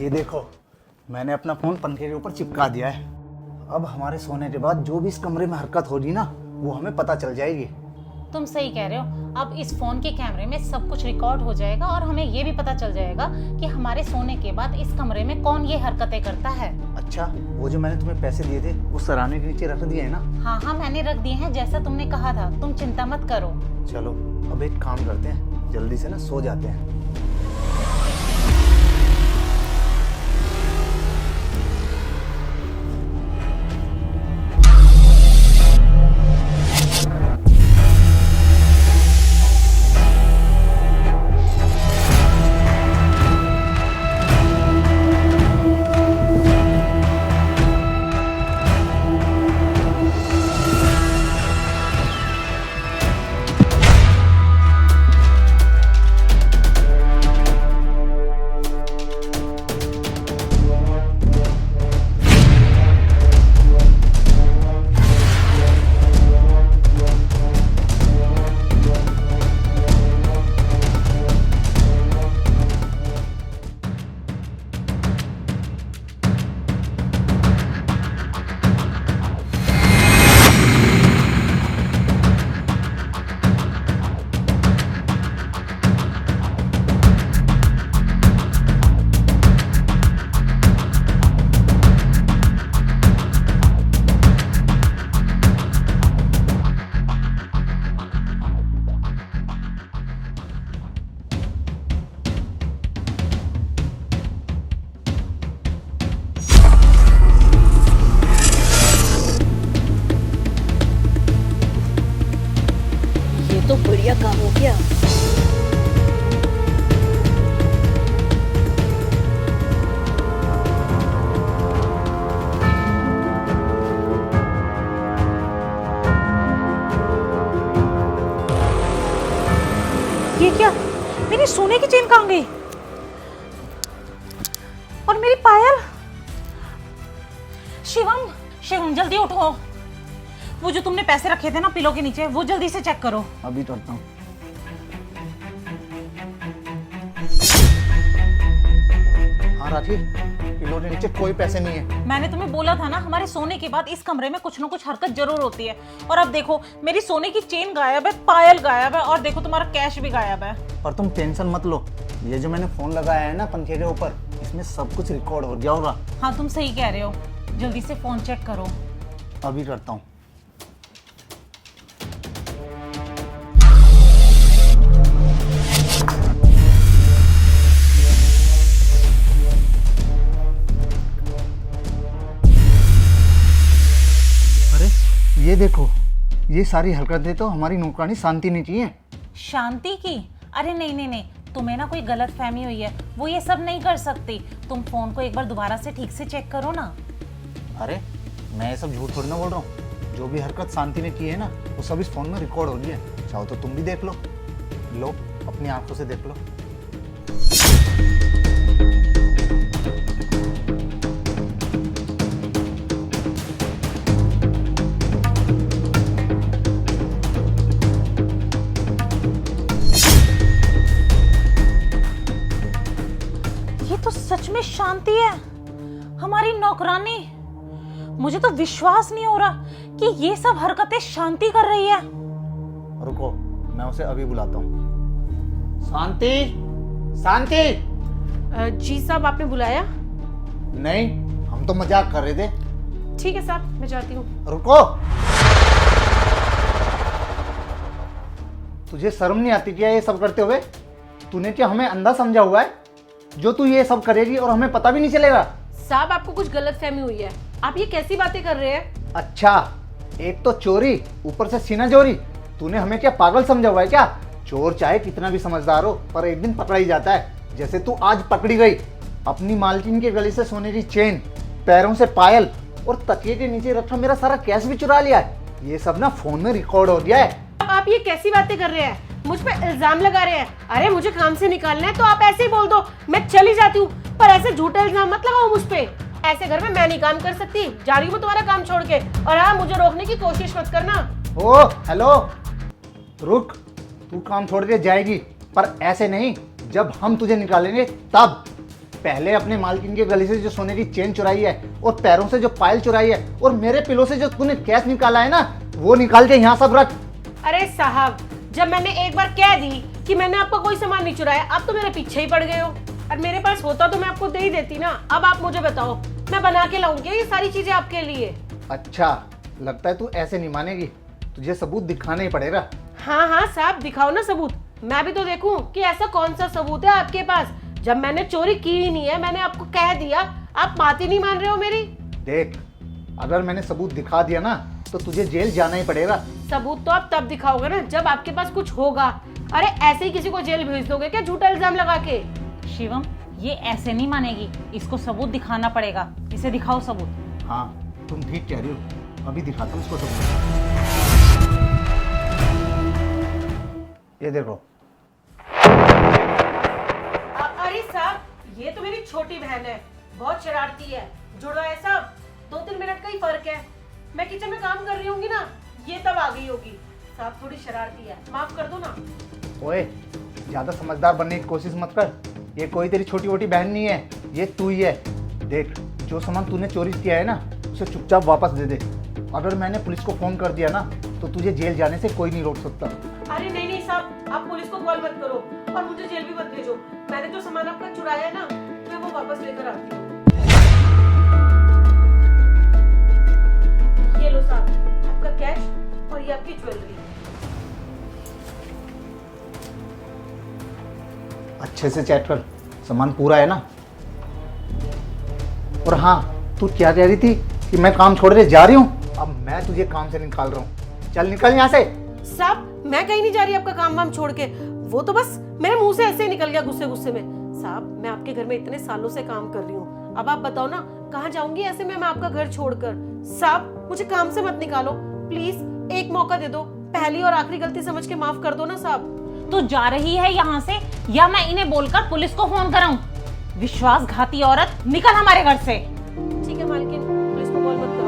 ये देखो, मैंने अपना फोन पंखे के ऊपर चिपका दिया है। अब हमारे सोने के बाद जो भी इस कमरे में हरकत होगी ना, वो हमें पता चल जाएगी। तुम सही कह रहे हो। अब इस फोन के कैमरे में सब कुछ रिकॉर्ड हो जाएगा और हमें ये भी पता चल जाएगा कि हमारे सोने के बाद इस कमरे में कौन ये हरकतें करता है। अच्छा, वो जो मैंने तुम्हें पैसे दिए थे वो सराहने के नीचे रख दिए है ना? हाँ हाँ, मैंने रख दिए हैं जैसा तुमने कहा था। तुम चिंता मत करो। चलो अब एक काम करते हैं, जल्दी से ना सो जाते हैं। तो बढ़िया काम हो गया। ये क्या? मेरी सोने की चेन कहाँ गई? और मेरी पायल? शिवम, शिवम जल्दी उठो। वो जो तुमने पैसे रखे थे ना पिलो के नीचे, वो जल्दी से चेक करो। अभी करता हूँ। हाँ राखी, पिलो के नीचे कोई पैसे नहीं है। मैंने तुम्हें बोला था ना, हमारे सोने के बाद इस कमरे में कुछ ना कुछ हरकत जरूर होती है। और अब देखो, मेरी सोने की चेन गायब है, पायल गायब है, और देखो तुम्हारा कैश भी गायब है। पर तुम टेंशन मत लो, ये जो मैंने फोन लगाया है ना पंखे के ऊपर, इसमें सब कुछ रिकॉर्ड हो गया होगा। हाँ तुम सही कह रहे हो, जल्दी से फोन चेक करो। अभी करता हूँ। ये देखो, ये सारी हरकतें तो हमारी नौकरानी शांति ने की है। शांति की? अरे नहीं नहीं नहीं, तुम्हें ना कोई गलत फहमी हुई है। वो ये सब नहीं कर सकती। तुम फोन को एक बार दोबारा से ठीक से चेक करो ना। अरे मैं ये सब झूठ थोड़ी ना बोल रहा हूँ। जो भी हरकत शांति ने की है ना, वो सब इस फोन में रिकॉर्ड हो गई है। चाहो तो तुम भी देख लो। लो, अपनी आंखों से देख लो। तो सच में शांति है, हमारी नौकरानी। मुझे तो विश्वास नहीं हो रहा कि ये सब हरकतें शांति कर रही है। रुको, मैं उसे अभी बुलाता हूँ। शांति, शांति। जी साहब, आपने बुलाया? नहीं, हम तो मजाक कर रहे थे। ठीक है साहब, मैं जाती हूँ। रुको, तुझे शर्म नहीं आती क्या ये सब करते हुए? तूने क्या हमें अंधा समझा हुआ है जो तू ये सब करेगी और हमें पता भी नहीं चलेगा? साहब, आपको कुछ गलतफहमी हुई है। आप ये कैसी बातें कर रहे हैं? अच्छा, एक तो चोरी, ऊपर से सीना चोरी। तूने हमें क्या पागल समझा हुआ है क्या? चोर चाहे कितना भी समझदार हो, पर एक दिन पकड़ा ही जाता है। जैसे तू आज पकड़ी गई। अपनी मालकिन के गले से सोने की चेन, पैरों से पायल और तकिए के नीचे रखा मेरा सारा कैश भी चुरा लिया है। ये सब ना फोन में रिकॉर्ड हो गया है। आप ये कैसी बातें कर रहे हैं? मुझ पे इल्जाम लगा रहे हैं। अरे मुझे काम से निकालना है तो आप ऐसे ही बोल दो, मैं चली जाती हूँ। पर ऐसे झूठे इल्जाम मत लगाओ मुझ पे। ऐसे घर में मैं नहीं काम कर सकती। जा रही हूँ तुम्हारा काम छोड़ के। और हाँ, मुझे रोकने की कोशिश मत करना। ओ हेलो, रुक। तू काम छोड़ के जाएगी, पर ऐसे नहीं। जब हम तुझे निकालेंगे तब। पहले अपने मालकिन के गले से जो सोने की चेन चुराई है और पैरों से जो पायल चुराई है और मेरे पिलो से जो तूने कैश निकाला है ना, वो निकाल के यहाँ सब रख। अरे साहब, जब मैंने एक बार कह दी कि मैंने आपका कोई सामान नहीं चुराया, अब तो मेरे पीछे ही पड़ गए हो। और मेरे पास होता तो मैं आपको दे ही देती ना। अब आप मुझे बताओ, मैं बना के लाऊंगी ये सारी चीजें आपके लिए। अच्छा, लगता है तू ऐसे नहीं मानेगी, तुझे सबूत दिखाना ही पड़ेगा। हाँ हाँ साहब, दिखाओ ना सबूत, मैं भी तो देखूं कि ऐसा कौन सा सबूत है आपके पास। जब मैंने चोरी की ही नहीं है, मैंने आपको कह दिया, आप बात ही नहीं मान रहे हो मेरी। देख, अगर मैंने सबूत दिखा दिया ना तो तुझे जेल जाना ही पड़ेगा। सबूत तो आप तब दिखाओगे ना जब आपके पास कुछ होगा। अरे ऐसे ही किसी को जेल भेज दोगे क्या झूठा इल्जाम लगा के? शिवम, ये ऐसे नहीं मानेगी, इसको सबूत दिखाना पड़ेगा। इसे दिखाओ सबूत। हाँ, तुम ठीक कह रही हो, अभी दिखाता हूँ उसको सबूत। ये देखो। अरे साहब, ये तो मेरी छोटी बहन है, बहुत शरारती है। जुड़वा है साहब, 2-3 मिनट का ही फर्क है। मैं किचन में काम कर रही होंगी ना, ये तब आ गई होगी। साहब थोड़ी शरारती है, माफ कर दो ना। ओए, ज्यादा समझदार बनने की कोशिश मत कर। ये कोई तेरी छोटी मोटी बहन नहीं है, ये तू ही है। देख, जो सामान तूने चोरी किया है ना, उसे चुपचाप वापस दे दे। अगर मैंने पुलिस को फोन कर दिया ना तो तुझे जेल जाने से कोई नहीं रोक सकता। अरे नहीं नहीं साहब, आप पुलिस को कॉल मत करो और मुझे जेल भी मत भेजो। मैंने जो सामान आपका चुराया है ना, मैं वो वापस लेकर आती हूँ। ये लो साहब, आपका कैश और ये आपकी ज्वेलरी। अच्छे से चेक कर, सामान पूरा है ना। और हाँ, तू क्या कह रही थी कि मैं काम छोड़ के जा रही हूँ? अब मैं तुझे काम से निकाल रहा हूँ, चल निकल यहाँ से। साहब मैं कहीं नहीं जा रही आपका काम वाम छोड़ के, वो तो बस मेरे मुंह से ऐसे ही निकल गया गुस्से गुस्से में। साहब मैं आपके घर में इतने सालों से काम कर रही हूँ, अब आप बताओ ना कहाँ जाऊंगी ऐसे में मैं आपका घर छोड़कर। साहब मुझे काम से मत निकालो प्लीज, एक मौका दे दो, पहली और आखिरी गलती समझ के माफ कर दो ना साहब। तू जा रही है यहाँ से या मैं इन्हें बोलकर पुलिस को फोन कराऊं? विश्वासघाती औरत, निकल हमारे घर से। ठीक है मालकिन, पुलिस को कॉल मत करो।